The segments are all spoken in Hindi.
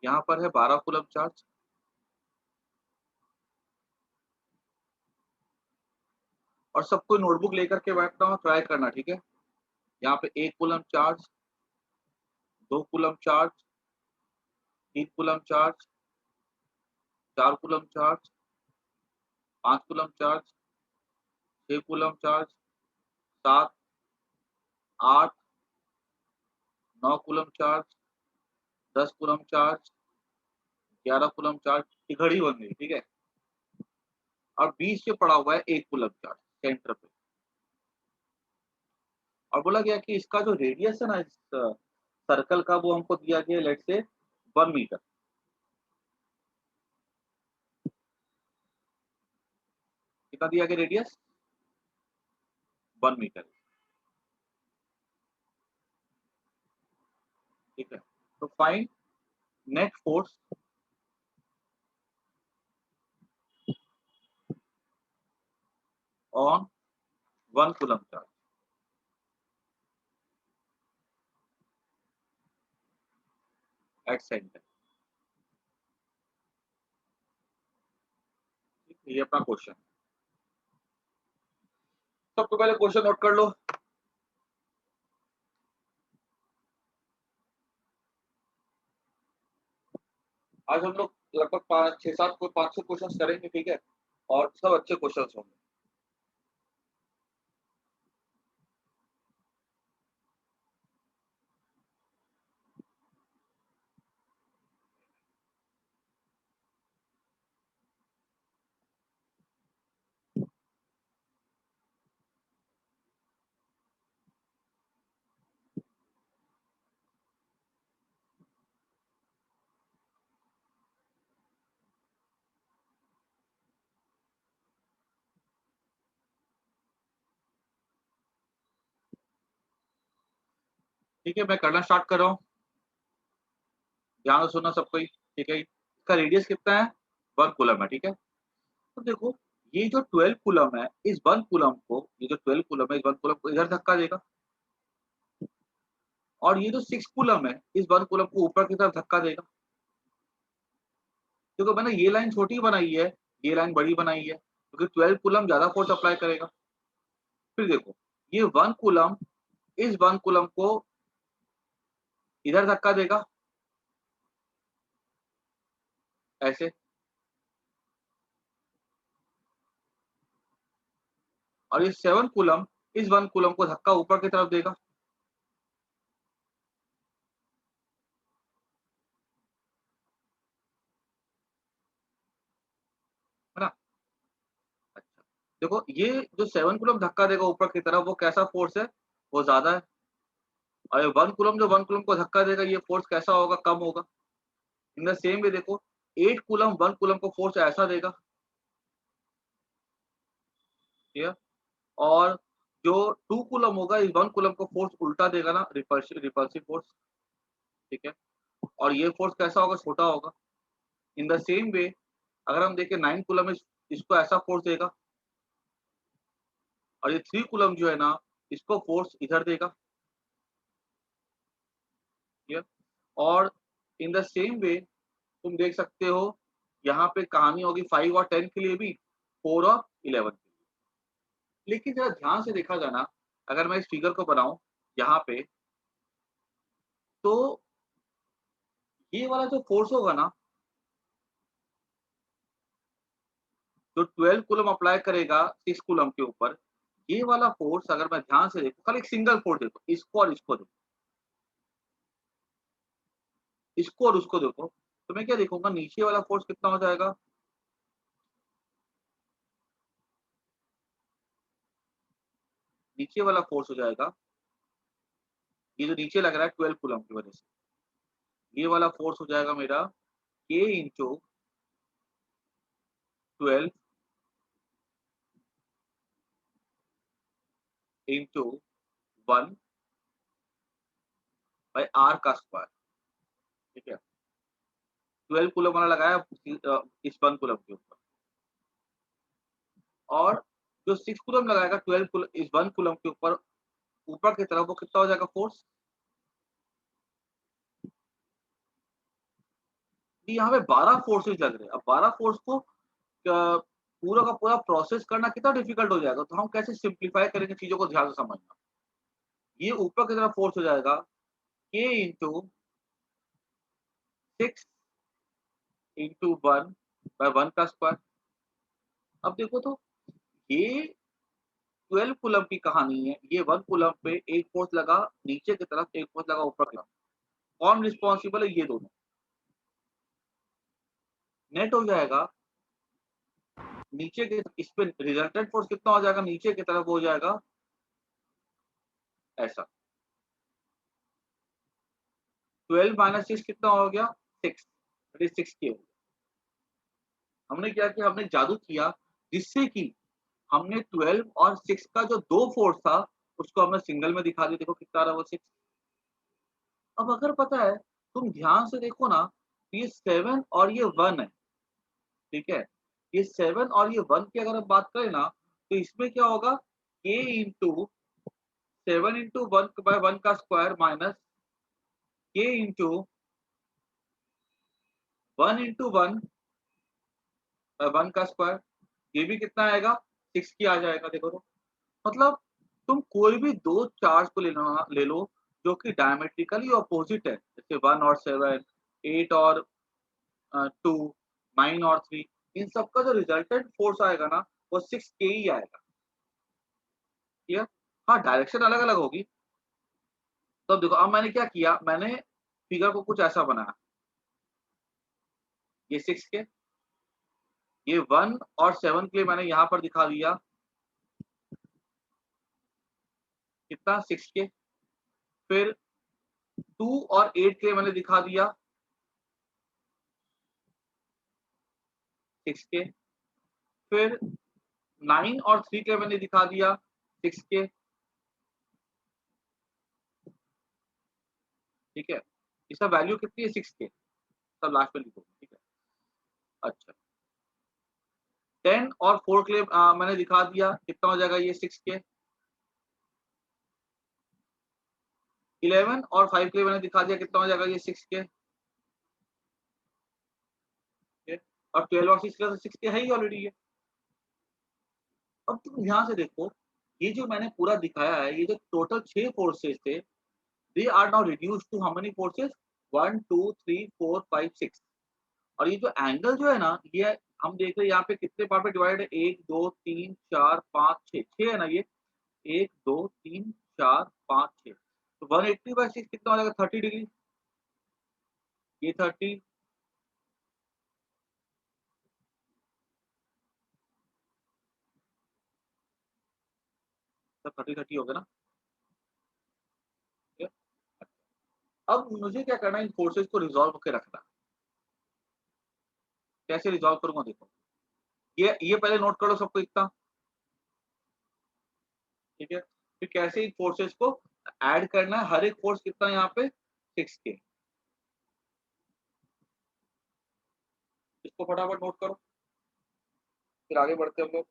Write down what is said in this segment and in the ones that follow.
यहाँ पर है 12 कूलम चार्ज, और सबको नोटबुक लेकर के बैठना और ट्राई करना, ठीक है? यहाँ पे 1 coulomb charge, 2 coulomb charge, 3 coulomb charge, 4 coulomb charge, 5 coulomb charge, 6 coulomb charge, 7, 8, 9 coulomb charge, 10 coulomb charge, 11 coulomb charge, ये घड़ी बन गई, ठीक है? और बीच में पड़ा हुआ है 1 कूलम चार्ज सेंटर पे, और बोला गया कि इसका जो रेडियस है ना इस सर्कल का, वो हमको दिया गया है लेट्स से 1 मीटर। कितना दिया गया रेडियस? 1 मीटर, ठीक है? तो find net force on 1 coulomb charge at centre. ये अपना क्वेश्चन। सबसे पहले क्वेश्चन नोट कर लो। आज हम लोग लगभग 5 6 7 को 500 क्वेश्चन करेंगे, ठीक है? और सब अच्छे क्वेश्चन होंगे। ठीक है, मैं करना स्टार्ट कर रहा हूँ। ध्यान से सुनना सबको ही, ठीक है? इसका रेडियस कितना है? 1 कूलम है, ठीक है? तो देखो, ये जो 12 कूलम है, इस 1 कूलम को, ये जो 12 कूलम है, इस 1 कूलम को इधर धक्का देगा, और ये जो 6 कूलम है, इस 1 कूलम को ऊपर की तरफ धक्का देगा। देखो मैंने ये लाइन छोटी बनाई है, ये लाइन बड़ी बनाई है, क्योंकि 12 कूलम ज़्यादा फोर्स अप्लाई करेगा। फिर देखो, ये 1 कूलम इस 1 कूलम को इधर धक्का देगा, ऐसे, और ये 7 कूलम इस 1 कूलम को धक्का ऊपर की तरफ देगा। है ना? अच्छा, देखो ये जो 7 कूलम धक्का देगा ऊपर की तरफ, वो कैसा फोर्स है? वो ज़्यादा है। और ये 1 कूलम जो 1 कूलम को धक्का देगा, ये फोर्स कैसा होगा? कम होगा। इन द सेम वे देखो, 8 कूलम 1 कूलम को फोर्स ऐसा देगा, ठीक है? और जो 2 कूलम होगा, इस 1 कूलम को फोर्स उल्टा देगा ना, रिपल्सिव फोर्स, ठीक है? और ये फोर्स कैसा होगा? छोटा होगा। इन द सेम वे अगर हम देखें 9 कूलम इसको ऐसा फोर्स देगा, और ये 3 कूलम जो है ना, इसको फोर्स इधर देगा, ठीक है? और इन द सेम वे तुम देख सकते हो, यहाँ पे कहानी होगी 5 और 10 के लिए भी, 4 और 11 के लिए। लेकिन ज़रा ध्यान से देखा जाए ना, अगर मैं इस फिगर को बनाऊँ यहाँ पे, तो ये वाला जो फोर्स होगा ना, जो 12 कूलम अप्लाई करेगा 6 कूलम के ऊपर, ये वाला फोर्स अगर मैं ध्यान से देखूँ, खाली एक सिंगल फोर्स देखो, इसको और इसको देखो, इसको और उसको देखो, तो मैं क्या देखूँगा? नीचे वाला फोर्स कितना हो जाएगा? नीचे वाला फोर्स हो जाएगा, ये जो नीचे लग रहा है 12 कूलम की वजह से, ये वाला फोर्स हो जाएगा मेरा K into 12 into 1 by R का स्क्वायर, ठीक है? 12 कूलम वाला लगाया इस 1 कूलम के ऊपर, और जो 6 कूलम लगाएगा 12 कूलम इस 1 कूलम के ऊपर, ऊपर की तरफ, वो कितना हो जाएगा फोर्स? कि यहाँ पे 12 फोर्सेस लग रहे हैं। अब 12 फोर्स को पूरा का पूरा प्रोसेस करना कितना डिफिकल्ट हो जाएगा, तो हम कैसे सिंप्लीफाई करेंगे चीज़ों को ध्यान से समझना। ये ऊपर की तरफ फोर्स हो जाएगा K इंटू 6 इंटू 1 बाय 1 का स्क्वायर। अब देखो तो ये 12 कूलम की कहानी है, ये 1 कूलम पे एक फोर्स लगा नीचे की तरफ, एक फोर्स लगा ऊपर की तरफ। कौन रिस्पॉन्सिबल है? ये दोनों। नेट हो जाएगा नीचे के, इस पे रिजल्टेंट फोर्स कितना हो जाएगा, नीचे की तरफ हो जाएगा ऐसा। 12 माइनस 6 कितना हो गया? 6, दैट इज 6 के हो गया। हमने क्या किया, हमने जादू किया जिससे कि हमने 12 और 6 का जो दो फोर्स था उसको हमने सिंगल में दिखा दिया। देखो कितना आ रहा है वो 6। अब अगर पता है, तुम ध्यान से देखो ना, ये 7 और ये 1 है, ठीक है? ये 7 और ये 1 की अगर हम बात करें ना, तो इसमें क्या होगा, k इंटू 7 इंटू 1 बाय 1 का square minus k into 1 into 1 by 1 का स्क्वायर। ये भी कितना आएगा? 6 की आ जाएगा। देखो तो मतलब तुम कोई भी दो चार्ज को ले लो जो कि डायमेट्रिकली अपोजिट है, जैसे 1 और 7, 8 और 2, 9 और 3, इन सब का जो रिजल्टेंट फोर्स आएगा ना, वो 6 के ही आएगा। क्लियर? हाँ, डायरेक्शन अलग अलग होगी। तो अब देखो, अब मैंने क्या किया, मैंने फिगर को कुछ ऐसा बनाया, ये 6 के, ये 1 और 7 के लिए मैंने यहाँ पर दिखा दिया कितना, 6 के। फिर 2 और 8 के लिए मैंने दिखा दिया 6 के। फिर 9 और 3 के लिए मैंने दिखा दिया 6 के। ठीक है, इसका वैल्यू कितनी है? 6 के, सब लास्ट में लिखो। ठीक है, अच्छा। 10 और 4 के लिए मैंने दिखा दिया कितना हो जाएगा, ये 6 के। 11 और 5 के लिए मैंने दिखा दिया कितना हो जाएगा, ये 6 के। और 12 और 6 के लिए तो 6 के है ही ऑलरेडी ये। अब तुम ध्यान से देखो, ये जो मैंने पूरा दिखाया है, ये जो टोटल 6 फोर्सेस थे, they are now reduced to how many forces? 1 2 3 4 5 6। और ये जो एंगल जो है ना, ये हम देख रहे हैं यहाँ पे कितने पार्ट में डिवाइड है, 1 2 3 4 5 6, 6 है ना ये, 1 2 3 4 5 6। तो 180/6 कितना हो जाएगा? 30 डिग्री। ये 30, तो 30 30 हो गया ना। ठीक है? अब मुझे क्या करना है, इन फोर्सेस को रिजॉल्व करके रखना। कैसे रिजॉल्व करूंगा देखो, ये पहले नोट कर लो सबको इतना। ठीक है, फिर कैसे इन फोर्सेस को ऐड करना है, हर एक फोर्स कितना है यहाँ पे? 6 के। इसको फटाफट नोट करो, फिर आगे बढ़ते हम लोग।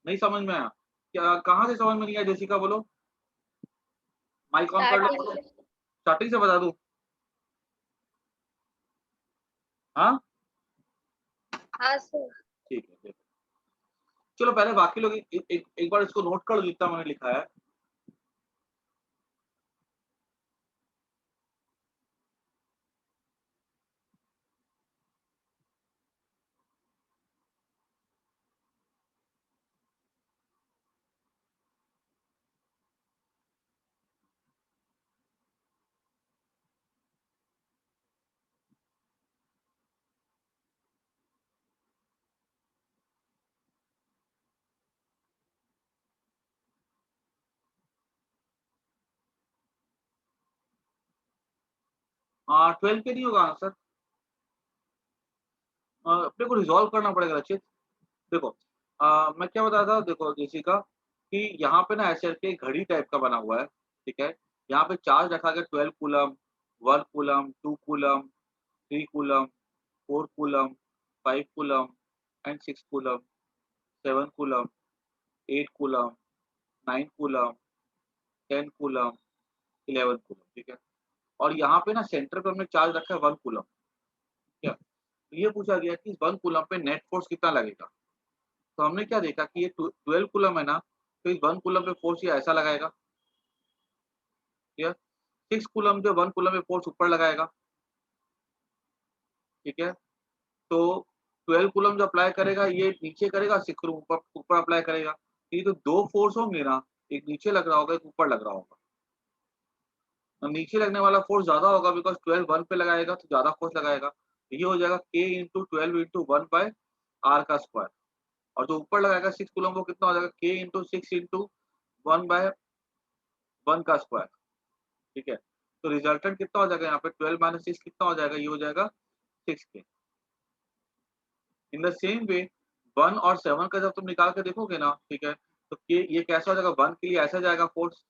नहीं समझ में आया क्या? कहाँ से समझ में नहीं आया? जेसिका बोलो, माइक ऑन कर लो, स्टार्टिंग बोलो। से। स्टार्टिंग से बता दूं? हाँ, हाँ सर। ठीक है, देखो। चलो पहले बाकी लोग एक बार इसको नोट कर लो जितना मैंने लिखा है। हाँ, 12 के नहीं होगा आंसर। अपने को रिजॉल्व करना पड़ेगा रचित। देखो, मैं क्या बता रहा था, देखो जेसिका, कि यहाँ पे ना ऐसे करके एक घड़ी टाइप का बना हुआ है। ठीक है, यहाँ पे चार्ज रखा गया 12 coulomb, 1 coulomb, 2 coulomb, 3 coulomb, 4 coulomb, 5 coulomb and 6 coulomb. 7 coulomb, 8 coulomb, 9 coulomb, 10 coulomb, 11 coulomb, ठीक है। और यहाँ पे ना सेंटर पे हमने चार्ज रखा है 1 कूलम, ठीक है। तो ये पूछा गया कि 1 कूलम पे नेट फोर्स कितना लगेगा। तो हमने क्या देखा कि ये 12 कूलम है ना, तो इस 1 कूलम पे फोर्स ये ऐसा लगाएगा, ठीक है। 6 कूलम जो 1 कूलम पे फोर्स ऊपर लगाएगा, ठीक है। तो 12 कूलम जो अप्लाई करेगा ये नीचे करेगा, 6 कूलम ऊपर ऊपर अप्लाई करेगा। ये तो 2 फोर्स होंगे ना, एक नीचे लग रहा होगा, एक ऊपर लग रहा होगा। तो नीचे लगने वाला फोर्स ज़्यादा होगा बिकॉज़ 12 1 पे लगाएगा तो ज़्यादा फोर्स लगाएगा। तो ये हो जाएगा K into 12 into 1 by R का स्क्वायर। और जो ऊपर लगाएगा 6 कूलम वो कितना हो जाएगा K इंटू 6 इंटू 1 बाय 1 का स्क्वायर, ठीक है। तो रिजल्टेंट कितना हो जाएगा यहाँ पे 12 माइनस 6 कितना हो जाएगा, ये हो जाएगा 6K। In the same way 1 और 7 का जब तुम निकाल के देखोगे ना, ठीक है, तो ये कैसा हो जाएगा, 1 के लिए ऐसा जाएगा फोर्स,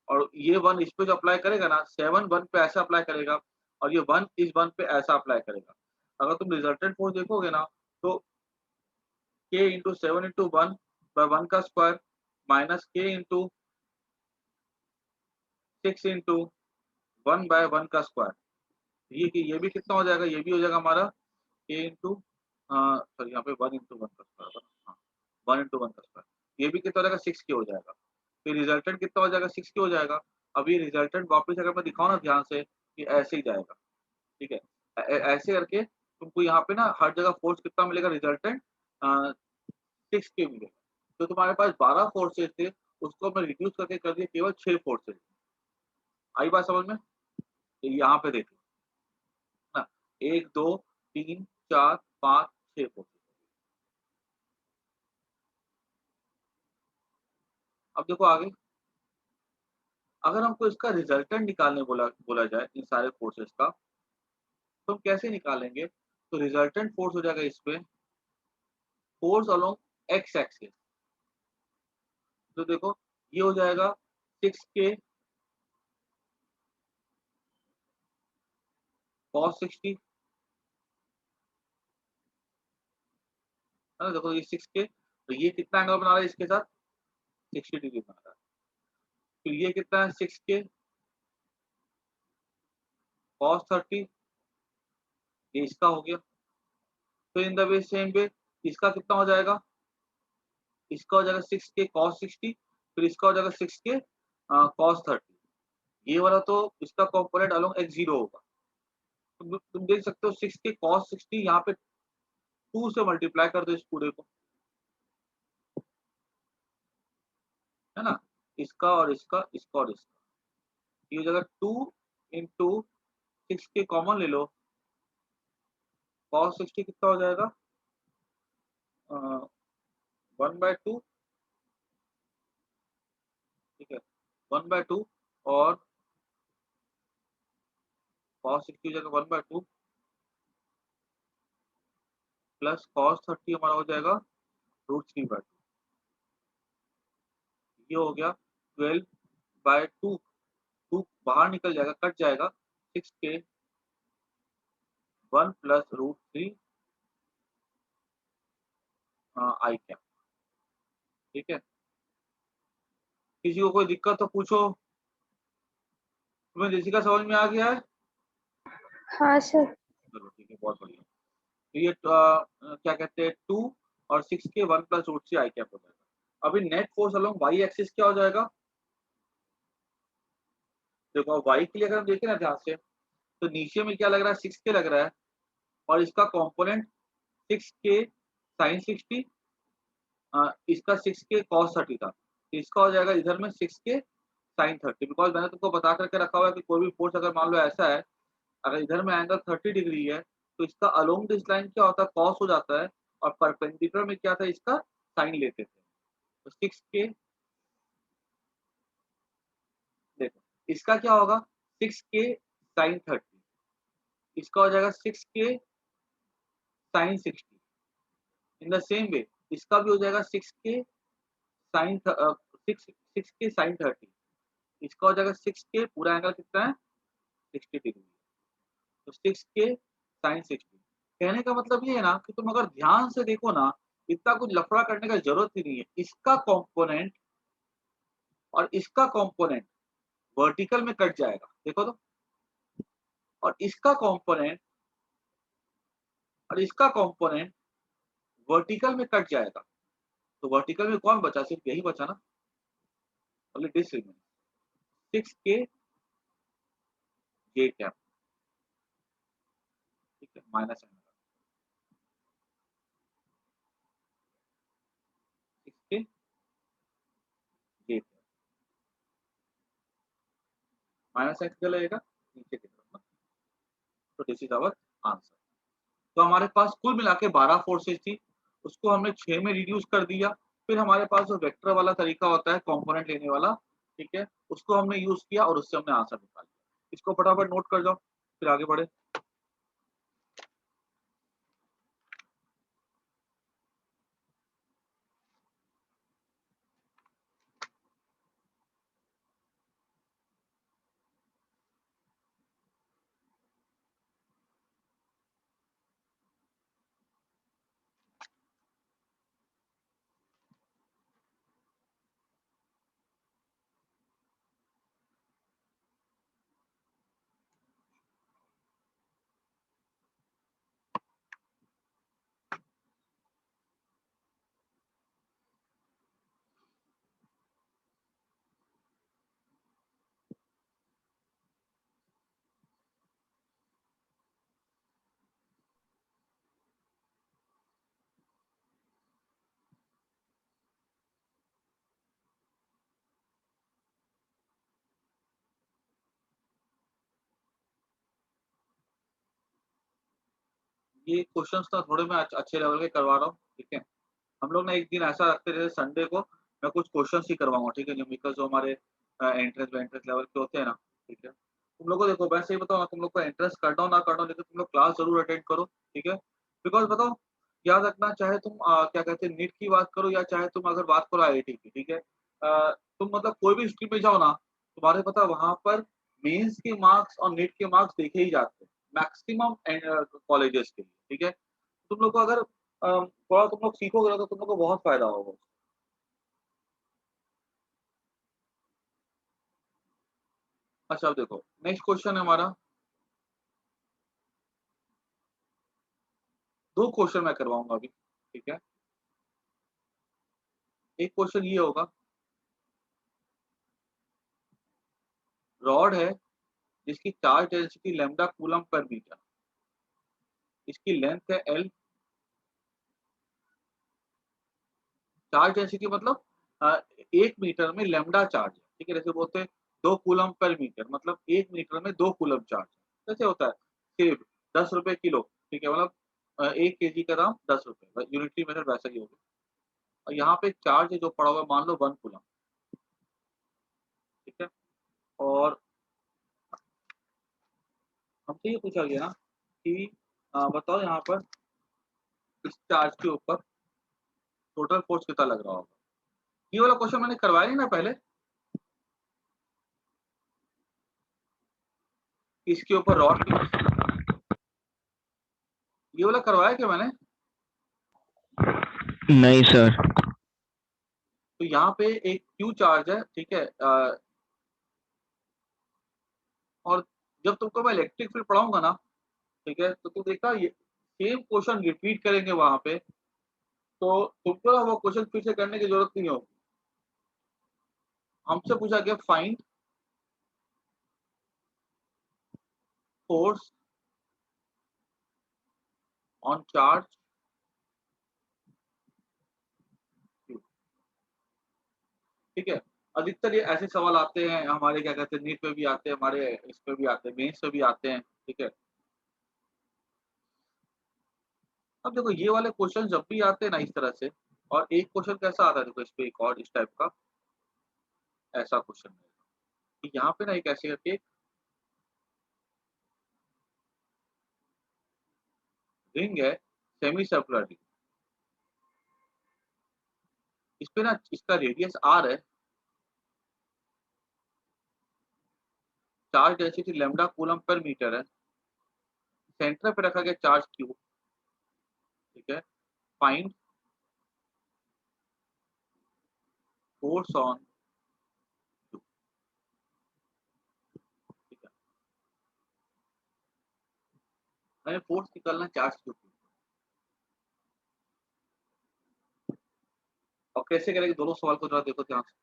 और ये 1 इस पे जो अप्लाई करेगा ना, 7 1 पे ऐसा अप्लाई करेगा, और ये 1 इस 1 पे ऐसा अप्लाई करेगा। अगर तुम रिजल्टेंट फोर्स देखोगे ना, तो K इंटू 7 इंटू 1 बाय 1 का square minus K into 6 into 1 by 1 का स्क्वायर। ये भी कितना हो जाएगा, ये भी हो जाएगा हमारा K इंटू सॉरी यहाँ पे 1 इंटू 1 का स्क्वायर, हाँ 1 इंटू 1 का स्क्वायर। ये भी कितना हो जाएगा 6K हो जाएगा। फिर रिजल्टेंट कितना हो जाएगा 6K हो जाएगा। अब ये रिजल्टेंट वापस अगर मैं दिखाऊँ ना ध्यान से, ये ऐसे ही जाएगा, ठीक है। ऐसे करके तुमको यहाँ पे ना हर जगह फोर्स कितना मिलेगा, रिजल्टेंट 6K मिलेगा। तो तुम्हारे पास 12 फोर्सेस थे, उसको हमने रिड्यूस करके कर दिया केवल 6 फोर्सेस। आई बात समझ में? तो यहाँ पे देखो ना, 1 2 3 4 5 6 फोर्सेस। अब देखो आगे, अगर हमको इसका रिजल्टेंट निकालने बोला बोला जाए इन सारे फोर्सेस का, तो हम कैसे निकालेंगे? तो रिजल्टेंट फोर्स हो जाएगा इस पे फोर्स अलोंग एक्स एक्सिस। तो देखो ये हो जाएगा 6K cos 60, है ना। देखो ये 6K, तो ये कितना एंगल बना रहा है इसके साथ, 60 डिग्री बना रहा है। तो ये कितना है 6K cos 30, ये इसका हो गया। तो in the way same way इसका कितना हो जाएगा, इसका हो जाएगा 6K cos 60, फिर इसका हो जाएगा 6K cos 30। ये वाला तो इसका कंपोनेंट अलोंग एक्स जीरो होगा। तुम देख सकते हो 6K cos 60 यहाँ पे 2 से मल्टीप्लाई कर दो इस पूरे को, है ना। इसका और इसका, इसका और इसका, ये हो जाएगा 2 इंटू 6K कॉमन ले लो, cos 60 कितना हो जाएगा 1/2, ठीक है, 1/2। और cos 60 हो जाएगा 1/2 प्लस cos 30 हमारा हो जाएगा √3/2। ये हो गया 12/2, 2 बाहर निकल जाएगा, कट जाएगा, 6K 1 प्लस √3 आई कैप, ठीक है। किसी को कोई दिक्कत तो पूछो। तुम्हें जैसी का समझ में आ गया है? हाँ सर। चलो ठीक है, बहुत बढ़िया। तो ये क्या कहते हैं 2 और 6K 1 प्लस √3 आई कैप हो जाएगा। अभी net force along y axis क्या हो जाएगा, देखो वाई के लिए अगर हम देखें ना ध्यान से, तो नीचे में क्या लग रहा है 6K लग रहा है, और इसका कंपोनेंट 6K sin 60, इसका 6K cos 30 था, तो इसका हो जाएगा इधर में 6K sin 30। बिकॉज मैंने तुमको बता करके रखा हुआ है कि कोई भी फोर्स अगर मान लो ऐसा है, अगर इधर में एंगल 30 डिग्री है, तो इसका अलोंग दिस लाइन क्या होता है कॉस हो जाता है, और परपेंडिकुलर में क्या था इसका साइन लेते थे। तो 6K, देखो इसका क्या होगा 6K sin 30, इसका हो जाएगा 6K sin 60। In the same way इसका भी हो जाएगा 6K sin 6K sin 30, इसका हो जाएगा 6K, पूरा एंगल कितना है 60 डिग्री, तो 6K sin 60। कहने का मतलब ये है ना कि तुम अगर ध्यान से देखो ना, इतना कुछ लफड़ा करने का जरूरत ही नहीं है। इसका कंपोनेंट और इसका कंपोनेंट वर्टिकल में कट जाएगा, देखो तो। और इसका कंपोनेंट और इसका कंपोनेंट वर्टिकल में कट जाएगा। तो वर्टिकल में कौन बचा? सिर्फ यही बचा ना, only this remain, 6k j cap, ठीक है, minus sign, 6k j cap, minus sign किधर लगेगा? नीचे की तरफ ना। तो दिस इज आवर आंसर। तो हमारे पास कुल मिला के 12 फोर्सेज थी, उसको हमने 6 में रिड्यूस कर दिया। फिर हमारे पास जो वेक्टर वाला तरीका होता है कंपोनेंट लेने वाला, ठीक है, उसको हमने यूज किया और उससे हमने आंसर निकाल लिया। इसको फटाफट नोट कर जाओ, फिर आगे बढ़े। ये क्वेश्चंस ना थोड़े मैं अच्छे लेवल के करवा रहा हूँ, ठीक है। हम लोग ना एक दिन ऐसा रखते थे संडे को, मैं कुछ क्वेश्चंस ही करवाऊंगा, ठीक है, न्यूमेरिकल जो हमारे एंट्रेंस लेवल के होते हैं ना, ठीक है। तुम लोग को देखो, मैं सही बताऊँ ना, तुम लोग को एंट्रेंस करना हो ना करना हो, लेकिन तुम लोग क्लास जरूर अटेंड करो, ठीक है। बिकॉज बताओ, याद रखना, चाहे तुम क्या कहते हैं नीट की बात करो या चाहे तुम अगर बात करो आईआईटी की, ठीक है। तुम मतलब कोई भी स्ट्रीम में जाओ ना, तुम्हारे पता वहां पर मेंस के मार्क्स और नीट के मार्क्स देखे ही जाते हैं मैक्सिमम कॉलेजेस के लिए, ठीक है। तुम लोग को अगर थोड़ा तुम लोग सीखोगे ना, तो तुम लोग को बहुत फायदा होगा। अच्छा, अब देखो नेक्स्ट क्वेश्चन है हमारा। दो क्वेश्चन मैं करवाऊंगा अभी, ठीक है। एक क्वेश्चन ये होगा, रॉड है जिसकी charge density lambda coulomb per metre, इसकी लेंथ है एल। चार्ज डेंसिटी मतलब 1 मीटर में लैम्डा चार्ज है, ठीक है। जैसे बोलते हैं 2 कूलम पर मीटर, मतलब 1 मीटर में 2 कूलम चार्ज है। कैसे होता है? सिर्फ 10 रुपए किलो, ठीक है, मतलब 1 केजी का दाम 10 रुपए, यूनिटरी मेथड वैसा ही होगा। और यहाँ पे चार्ज है जो पड़ा हुआ है, मान लो 1 कूलम, ठीक है। और हमसे ये पूछा गया ना कि बताओ यहाँ पर इस चार्ज के ऊपर टोटल फोर्स कितना लग रहा होगा। ये वाला क्वेश्चन मैंने करवाया नहीं ना पहले, इसके ऊपर रॉड ये वाला करवाया क्या मैंने? नहीं सर। तो यहाँ पे एक क्यू चार्ज है, ठीक है। और जब तुमको मैं इलेक्ट्रिक फील्ड पढ़ाऊंगा ना, ठीक है, तो तू देखा ये सेम क्वेश्चन रिपीट करेंगे वहां पे, तो तुमको ना वो क्वेश्चन फिर से करने की जरूरत नहीं होगी। हमसे पूछा गया find force on charge Q, ठीक है। अधिकतर ये ऐसे सवाल आते हैं हमारे, क्या कहते हैं, नीट पे भी आते हैं, हमारे इस पे भी आते हैं, मेंस पे भी आते हैं, ठीक है। अब देखो ये वाले क्वेश्चन जब भी आते हैं ना इस तरह से, और एक क्वेश्चन कैसा आता है, देखो इस पे एक और इस टाइप का ऐसा क्वेश्चन है कि यहाँ पे ना एक ऐसे करके रिंग है, सेमी सर्कुलर रिंग। इस पे ना इसका रेडियस आर है, charge density lambda coulomb per metre है, सेंटर पे रखा गया चार्ज क्यू, ठीक है। फाइंड फोर्स ऑन यू, ठीक है। हमें फोर्स निकालना चार्ज के ऊपर, और कैसे करेंगे दोनों सवाल को जरा देखो ध्यान से।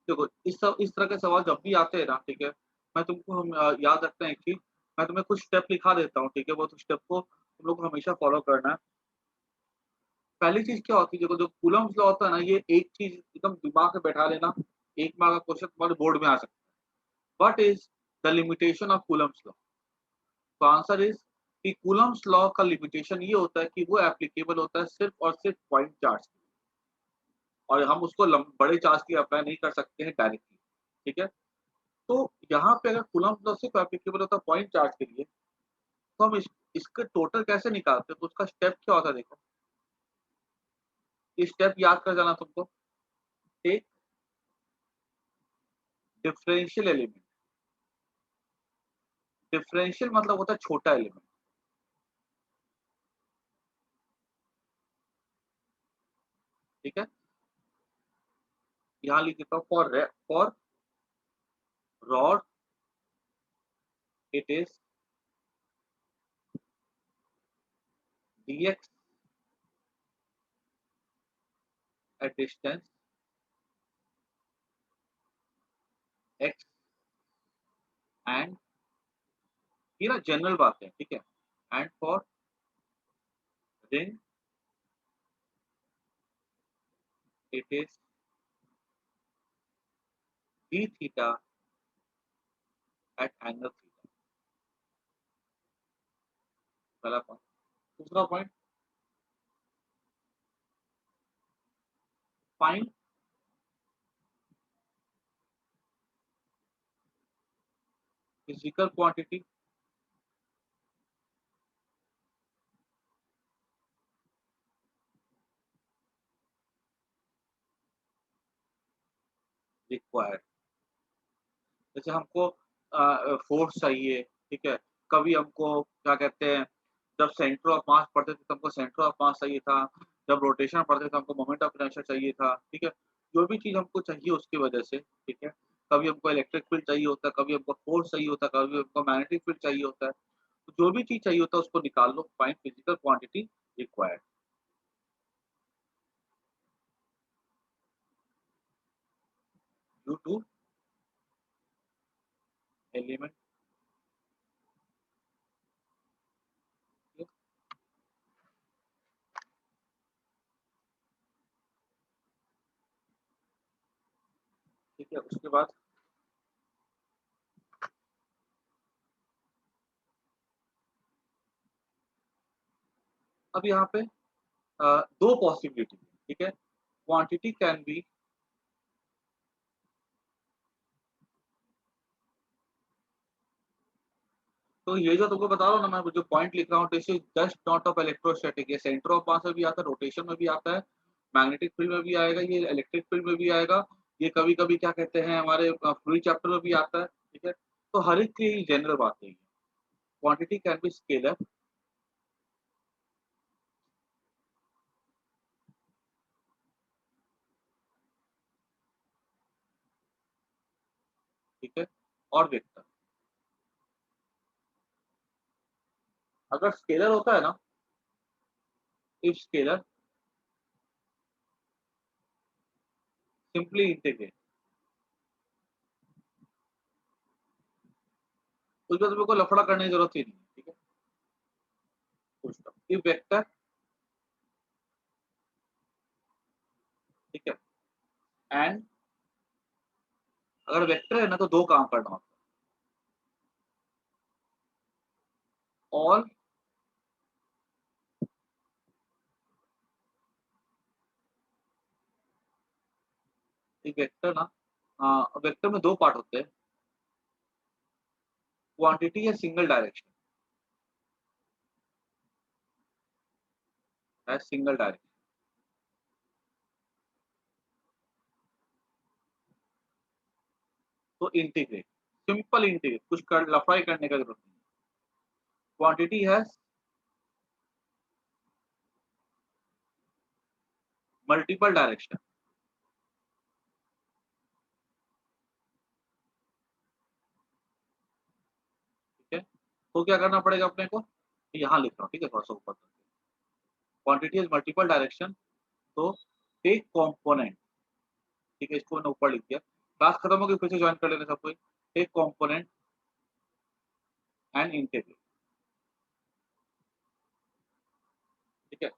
देखो इस तरह के सवाल जब भी आते हैं ना, ठीक है, मैं तुमको याद रखना है एक चीज, मैं तुम्हें कुछ स्टेप लिखा देता हूँ, ठीक है, वो तो स्टेप को तुम लोग को हमेशा फॉलो करना है। पहली चीज क्या होती है, देखो जो कूलम्स लॉ होता है ना, ये एक चीज एकदम दिमाग में बैठा लेना, एक मार्क का क्वेश्चन तुम्हारे बोर्ड में आ सकता है। What is the limitation of Coulomb's law? तो आंसर इज कि कूलम्स लॉ का लिमिटेशन ये होता है कि वो एप्लीकेबल होता है सिर्फ और सिर्फ पॉइंट चार्ज, और हम उसको बड़े चार्ज के अप्लाई नहीं कर सकते हैं डायरेक्टली, ठीक है। तो यहाँ पे अगर कूलम्स लॉ सिर्फ एप्लीकेबल होता है पॉइंट चार्ज के लिए, तो हम इसके टोटल कैसे निकालते हैं, तो उसका स्टेप क्या होता है देखो, ये स्टेप याद कर जाना तुमको। एक डिफरेंशियल एलिमेंट, डिफरेंशियल मतलब होता है छोटा एलिमेंट, ठीक है। यहाँ लिख देता हूँ, for rod it is dx at distance x, and ये ना जनरल बात है, ठीक है। And for ring it is d theta at angle theta, पहला पॉइंट। दूसरा point, find physical quantity required. जैसे हमको फोर्स चाहिए, ठीक है, कभी हमको क्या कहते हैं, जब सेंटर ऑफ मास पढ़ते थे तो हमको सेंटर ऑफ मास चाहिए था, जब रोटेशन पढ़ते थे हमको मोमेंट ऑफ इनर्शिया चाहिए था, ठीक है। जो भी चीज हमको चाहिए उसकी वजह से, ठीक है, कभी हमको इलेक्ट्रिक फील्ड चाहिए होता है, कभी हमको फोर्स चाहिए होता है, कभी हमको मैग्नेटिक फील्ड चाहिए होता है, तो जो भी चीज चाहिए होता है उसको निकाल लो, find physical quantity required due to element. ठीक है, उसके बाद अब यहाँ पे दो पॉसिबिलिटी, ठीक है, क्वांटिटी कैन बी, तो ये जो तुमको बता रहा हूँ ना, मैं जो पॉइंट लिख रहा हूँ, this is just not of electrostatic, ये सेंटर ऑफ मास में भी आता है, रोटेशन में भी आता है, मैग्नेटिक फील्ड में भी आएगा, ये इलेक्ट्रिक फील्ड में भी आएगा, ये कभी कभी क्या कहते हैं हमारे फ्लूइड चैप्टर में भी आता है, ठीक है। तो हर एक की जनरल बात है, क्वांटिटी कैन बी स्केलर, ठीक है, और वेक्टर। अगर स्केलर होता है ना, इफ स्केलर सिंपली इंटीग्रेट, उसमें तुम्हें को लफड़ा करने की जरूरत ही नहीं है, ठीक है। इफ वेक्टर, ठीक है, एंड अगर वेक्टर है ना तो दो काम करना होता है, ऑल एक वेक्टर ना, वेक्टर में दो पार्ट होते हैं, क्वांटिटी या सिंगल डायरेक्शन है, सिंगल डायरेक्शन। तो इंटीग्रेट, सिंपल इंटीग्रेट, कुछ कर लफाई करने का जरूरत नहीं। क्वांटिटी है मल्टीपल डायरेक्शन, तो क्या करना पड़ेगा अपने को, यहाँ लिख रहा हूँ, ठीक है, थोड़ा सा ऊपर, क्वांटिटी इज मल्टीपल डायरेक्शन, तो टेक कंपोनेंट, ठीक है, इसको मैंने ऊपर लिख दिया। क्लास खत्म हो गई, फिर से ज्वाइन कर लेना सब कोई। टेक कंपोनेंट एंड इंटीग्रेट, ठीक है,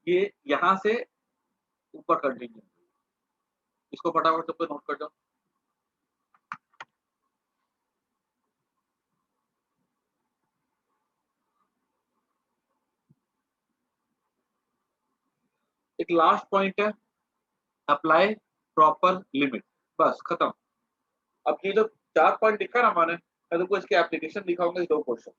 ये यहाँ से ऊपर कंटिन्यू, इसको फटाफट सबको नोट कर जाओ। एक लास्ट पॉइंट है, अप्लाई प्रॉपर लिमिट, बस खत्म। अब ये जो 4 पॉइंट लिखा ना मैंने, मैं तुमको इसके एप्लीकेशन दिखाऊंगा, 2 क्वेश्चन।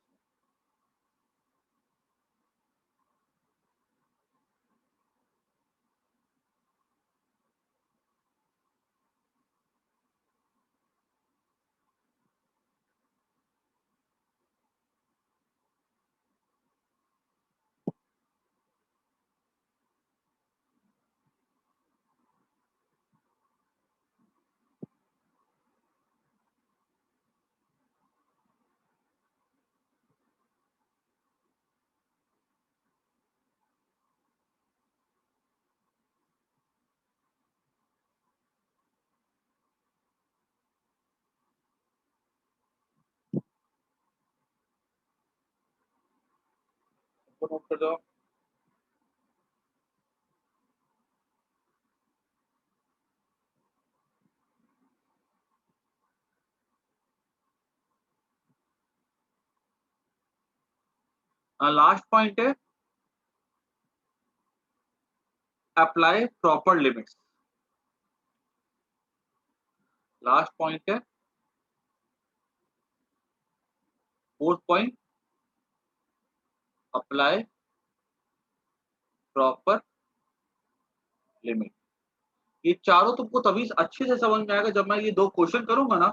सबको नोट कर जाओ। लास्ट पॉइंट है, apply proper limits. Last point है, 4th point, apply proper limit. ये चारों तुमको तभी अच्छे से समझ में आएगा जब मैं ये 2 क्वेश्चन करूंगा ना,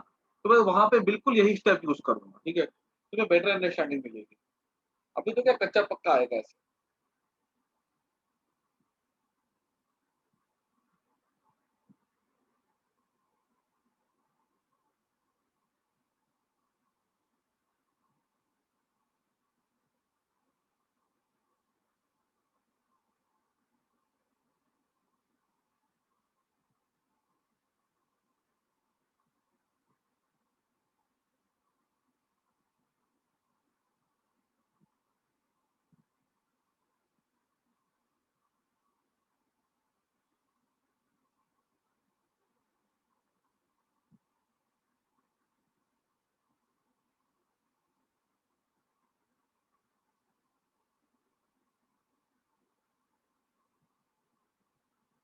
तो मैं वहां पे बिल्कुल यही स्टेप यूज करूंगा, ठीक है, तुम्हें बेटर अंडरस्टैंडिंग मिलेगी। अभी तो क्या कच्चा पक्का आएगा ऐसे।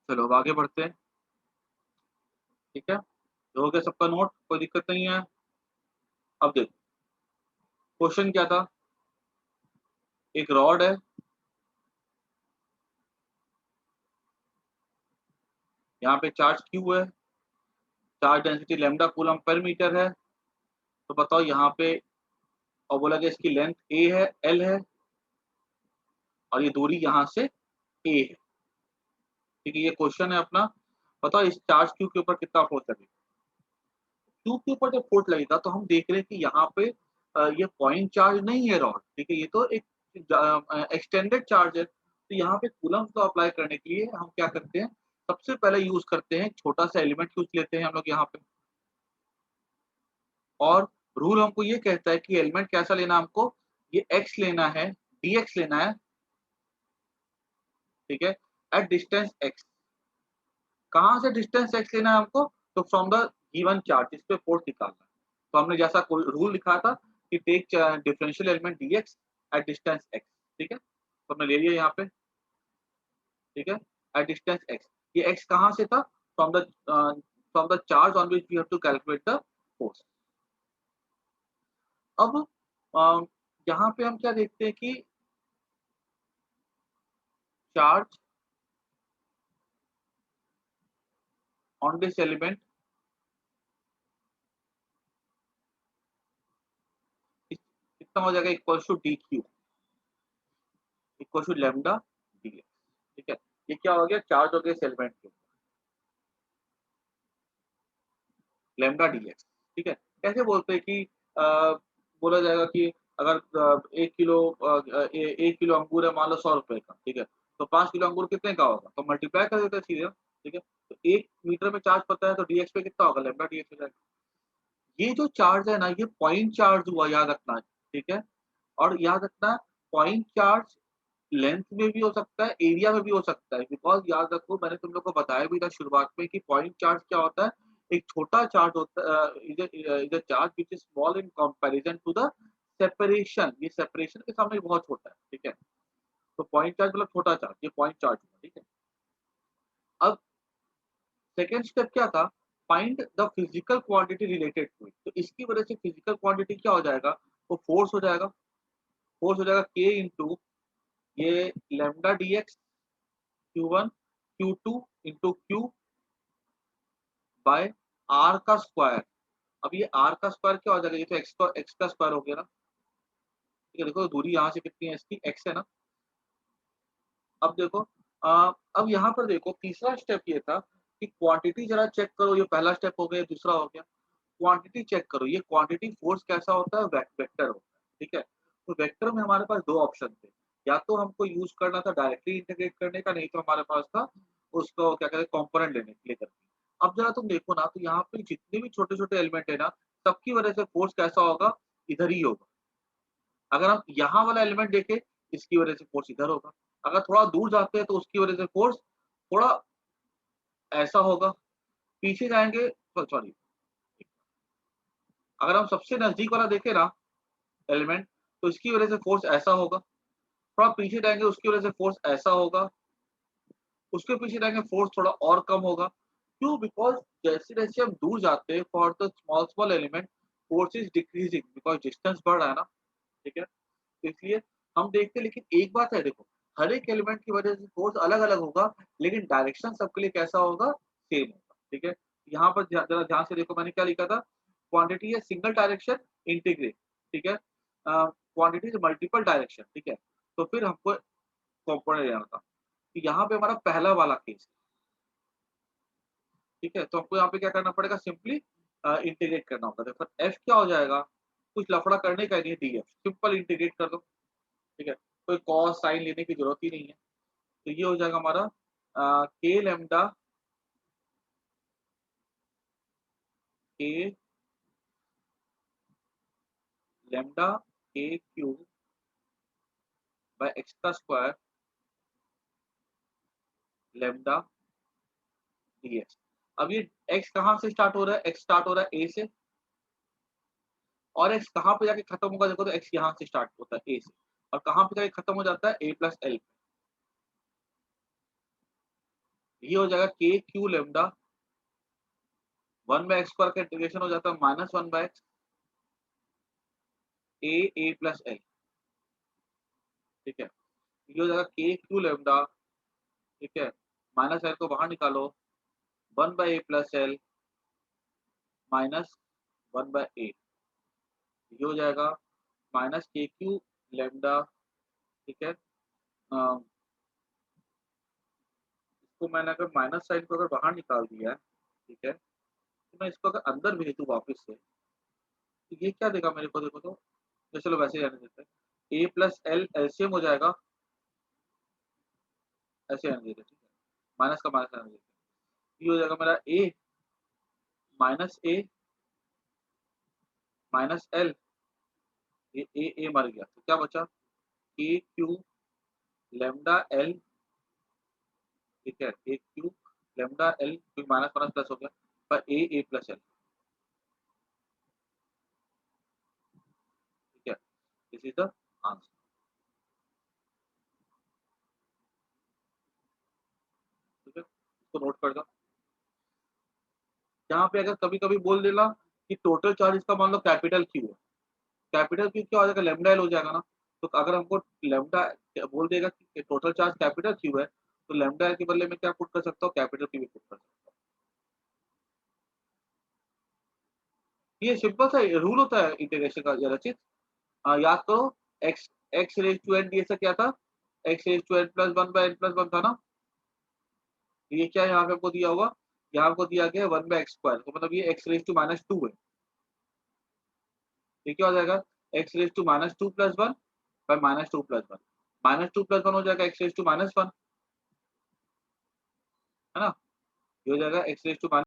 चलो अब आगे बढ़ते हैं, ठीक है, तो हो गया सबका नोट, कोई दिक्कत नहीं है। अब देखो क्वेश्चन क्या था, एक रॉड है, यहाँ पे चार्ज क्यू है, charge density lambda coulomb per metre है, तो बताओ यहाँ पे, और बोला गया इसकी लेंथ ए है, एल है, और ये दूरी यहाँ से ए है, ठीक है, ये क्वेश्चन है अपना। बताओ इस चार्ज क्यू के ऊपर कितना फोर्स लगेगा। क्यू के ऊपर जब फोर्स लगेगा तो हम देख रहे हैं कि यहाँ पे ये पॉइंट चार्ज नहीं है रॉड, ठीक है, ये तो एक एक्सटेंडेड चार्ज है। तो यहाँ पे कूलम्ब को अप्लाई करने के लिए हम क्या करते हैं, सबसे पहले यूज करते हैं छोटा सा एलिमेंट यूज लेते हैं हम लोग यहाँ पे, और रूल हमको ये कहता है कि एलिमेंट कैसा लेना हमको, ये एक्स लेना है, डी एक्स लेना है, ठीक है, एट डिस्टेंस एक्स। कहाँ से डिस्टेंस एक्स लेना है हमको, तो फ्रॉम द गिवन चार्ज, इस पे फोर्स निकालना है। तो हमने जैसा कोई रूल लिखा था कि take differential element dx at distance x, ठीक है, तो हमने ले लिया यहाँ पे, ठीक है, एट डिस्टेंस x। ये x कहाँ से था, from the charge on which we have to calculate the force. अब यहाँ पे हम क्या देखते हैं कि चार्ज ऑन दिस एलिमेंट कितना हो जाएगा, equal to D Q, equal to lambda D X, ठीक है। ये क्या हो गया, चार्ज हो गया इस एलिमेंट के, लेमडा डी एक्स, ठीक है। कैसे बोलते हैं कि बोला जाएगा कि अगर 1 किलो 1 किलो अंगूर है मान लो 100 रुपए का, ठीक है? तो 5 किलो अंगूर कितने का होगा? तो मल्टीप्लाई कर देते हैं सीधे, ठीक है? तो 1 मीटर में चार्ज पता है तो डीएक्स पे कितना होगा? लैम्ब्डा डीएक्स हो जाएगा। ये जो चार्ज है ना, ये पॉइंट चार्ज हुआ, याद रखना है, ठीक है? और याद रखना पॉइंट चार्ज लेंथ में भी हो सकता है, एरिया में भी हो सकता है। बिकॉज़ याद रखो मैंने तुम लोग को बताया भी था शुरुआत में कि पॉइंट चार्ज क्या होता है? एक छोटा चार्ज होता is a charge which is small in comparison to the separation. ये सेपरेशन के सामने बहुत छोटा है, ठीक है? तो पॉइंट चार्ज मतलब छोटा चार्ज, ये पॉइंट चार्ज हुआ, ठीक है? अब सेकंड स्टेप क्या था? Find the physical quantity related to it. तो इसकी वजह से फिजिकल क्वांटिटी क्या हो जाएगा? वो फोर्स हो जाएगा। फोर्स हो जाएगा K इंटू ये lambda dx Q1 Q2 into Q by R का स्क्वायर। अब ये R का स्क्वायर क्या हो जाएगा? ये तो x का स्क्वायर हो गया ना, ठीक है? देखो दूरी यहाँ से कितनी है इसकी? x है ना? अब देखो अब यहाँ पर देखो तीसरा स्टेप ये था कि क्वांटिटी जरा चेक करो। ये पहला स्टेप हो गया, दूसरा हो गया। क्वांटिटी चेक करो, ये क्वांटिटी फोर्स कैसा होता है? वेक्टर होता है, ठीक है? तो वेक्टर में हमारे पास 2 ऑप्शन थे। या तो हमको यूज़ करना था डायरेक्टली इंटीग्रेट करने का, नहीं तो हमारे पास था उसको क्या कहते हैं कंपोनेंट लेकर के। अब जरा तुम देखो ना, तो यहाँ पे जितने भी छोटे-छोटे एलिमेंट है ना, सबकी वजह से फोर्स कैसा होगा? इधर ही होगा। अगर हम यहाँ वाला एलिमेंट देखें, इसकी वजह से फोर्स इधर होगा। अगर थोड़ा दूर जाते हैं तो उसकी वजह से फोर्स थोड़ा ऐसा होगा। पीछे जाएँगे तो सॉरी, अगर हम सबसे नज़दीक वाला देखें ना एलिमेंट, तो इसकी वजह से फोर्स ऐसा होगा। थोड़ा पीछे जाएँगे उसकी वजह से फोर्स ऐसा होगा। उसके पीछे जाएँगे फोर्स थोड़ा और कम होगा। क्यों? बिकॉज़ जैसे-जैसे हम दूर जाते हैं for the small element force is decreasing because distance बढ़ रहा है ना, ठीक है? तो इसलिए हम देखते हैं, लेकिन एक बात है देखो, हर एक एलिमेंट की वजह से फोर्स अलग-अलग होगा, लेकिन डायरेक्शन सबके लिए कैसा होगा? सेम होगा, ठीक है? यहाँ पर ज़रा ध्यान से देखो मैंने क्या लिखा था? क्वांटिटी है सिंगल डायरेक्शन इंटीग्रेट, ठीक है? क्वांटिटी इज़ मल्टीपल डायरेक्शन, ठीक है? तो फिर हमको कंपोनेंट लेना था। तो यहाँ पे हमारा पहला वाला केस, ठीक है? तो हमको यहाँ पे क्या करना पड़ेगा? सिंपली इंटीग्रेट करना होगा। देखो एफ क्या हो जाएगा? कुछ लफड़ा करने का ही नहीं है, डीएफ सिंपल इंटीग्रेट कर दो, ठीक है? कोई कॉस साइन लेने की जरूरत ही नहीं है। तो ये हो जाएगा हमारा के लैम्डा के लैम्डा के क्यूब बाय एक्स का स्क्वायर लैम्डा डीएक्स। अब ये एक्स कहाँ से स्टार्ट हो रहा है? एक्स स्टार्ट हो रहा है ए से, और एक्स कहाँ पे जाके खत्म होगा? देखो तो एक्स यहाँ से स्टार्ट होता है ए से, और कहाँ पे जाके खत्म हो जाता है? A plus L. ये हो जाएगा K Q lambda 1 by X square का इंटीग्रेशन हो जाता है minus 1 by X A plus L, ठीक है? ये हो जाएगा के क्यू लैम्डा, ठीक है? माइनस एल को बाहर निकालो, 1 बाय ए प्लस एल माइनस 1 बाय ए। ये हो जाएगा माइनस के क्यू लैम्डा, ठीक है? इसको मैंने अगर माइनस साइन को अगर बाहर निकाल दिया है, ठीक है? तो मैं इसको अगर अंदर भेज दूँ वापस से, तो ये क्या देगा मेरे को? देखो तो चलो वैसे ही रहने देते हैं। ए प्लस एल एलसीएम हो जाएगा, ऐसे रहने देते हैं, ठीक है? माइनस का माइनस रहने देते हैं। ये हो जाएगा मेरा ए माइनस ए माइनस एल, ये ए मर गया, तो क्या बचा? ए क्यू लैम्डा एल, ठीक है? ए क्यू लैम्डा एल, फिर माइनस माइनस प्लस हो गया, पर ए प्लस एल, ठीक है? दिस इज द आंसर, ठीक है? इसको नोट कर दो। यहाँ पे अगर कभी-कभी बोल देना कि टोटल चार्ज इसका मान लो कैपिटल क्यू है। कैपिटल क्यू क्या हो जाएगा? लैम्डा एल हो जाएगा ना। तो अगर हमको लैम्डा बोल देगा कि टोटल चार्ज कैपिटल क्यू है, तो लैम्डा एल के बदले में क्या पुट कर सकता हूँ? कैपिटल क्यू भी पुट कर सकता हूँ। ये सिंपल सा रूल होता है इंटीग्रेशन का ये रचित। याद करो X X raise to N ये सब क्या था? X raise to N plus 1 by N plus 1 था ना? ये क्या यहाँ पे हमको दिया हुआ? यहाँ हमको दिया गया है 1 बाय एक्स स्क्वायर, तो मतलब ये एक्स रेज़ टू माइनस 2 है। ये क्या हो जाएगा? X raise to minus two plus one by minus two plus one, minus two plus one हो जाएगा X raise to minus one, है ना, ये हो जाएगा एक्स रेज टू